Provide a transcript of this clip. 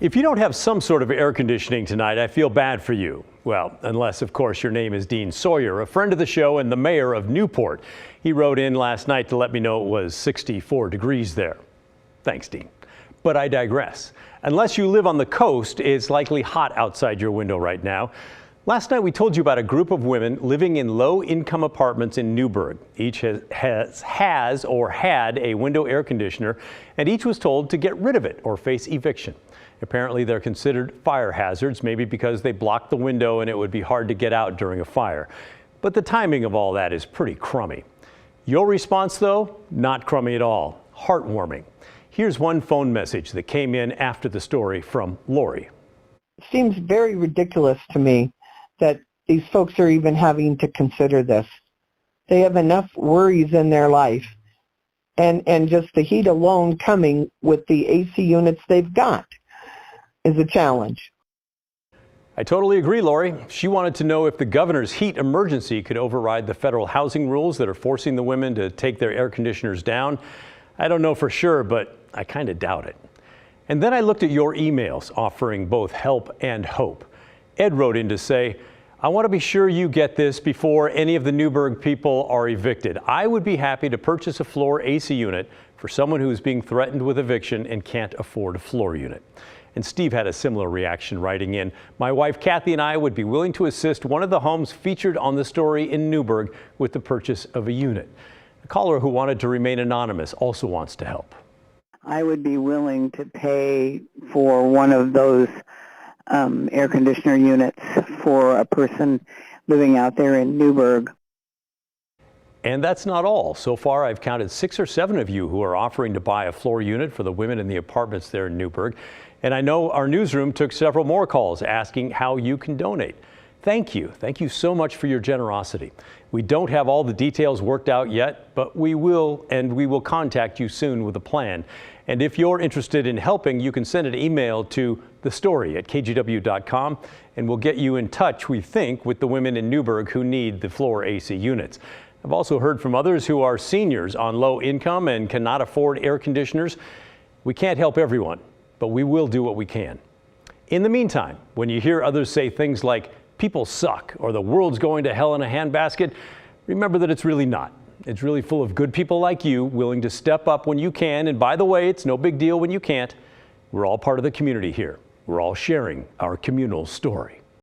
If you don't have some sort of air conditioning tonight, I feel bad for you. Well, unless, of course, your name is Dean Sawyer, a friend of the show and the mayor of Newport. He wrote in last night to let me know it was 64 degrees there. Thanks, Dean. But I digress. Unless you live on the coast, it's likely hot outside your window right now. Last night we told you about a group of women living in low-income apartments in Newberg. Each has or had a window air conditioner, and each was told to get rid of it or face eviction. Apparently they're considered fire hazards, maybe because they block the window and it would be hard to get out during a fire. But the timing of all that is pretty crummy. Your response, though, not crummy at all. Heartwarming. Here's one phone message that came in after the story from Lori. It seems very ridiculous to me that these folks are even having to consider this. They have enough worries in their life, and just the heat alone coming with the AC units they've got is a challenge. I totally agree, Lori. She wanted to know if the governor's heat emergency could override the federal housing rules that are forcing the women to take their air conditioners down. I don't know for sure, but I kind of doubt it. And then I looked at your emails offering both help and hope. Ed wrote in to say, I want to be sure you get this before any of the Newberg people are evicted. I would be happy to purchase a floor AC unit for someone who is being threatened with eviction and can't afford a floor unit. And Steve had a similar reaction, writing in, my wife Kathy and I would be willing to assist one of the homes featured on the story in Newberg with the purchase of a unit. A caller who wanted to remain anonymous also wants to help. I would be willing to pay for one of those air conditioner units for a person living out there in Newberg. And that's not all. So far, I've counted 6 or 7 of you who are offering to buy a floor unit for the women in the apartments there in Newberg. And I know our newsroom took several more calls asking how you can donate. Thank you. Thank you so much for your generosity. We don't have all the details worked out yet, but we will, and we will contact you soon with a plan. And if you're interested in helping, you can send an email to thestory@kgw.com, and we'll get you in touch, we think, with the women in Newberg who need the floor AC units. I've also heard from others who are seniors on low income and cannot afford air conditioners. We can't help everyone, but we will do what we can. In the meantime, when you hear others say things like, people suck, or the world's going to hell in a handbasket, remember that it's really not. It's really full of good people like you, willing to step up when you can. And by the way, it's no big deal when you can't. We're all part of the community here. We're all sharing our communal story.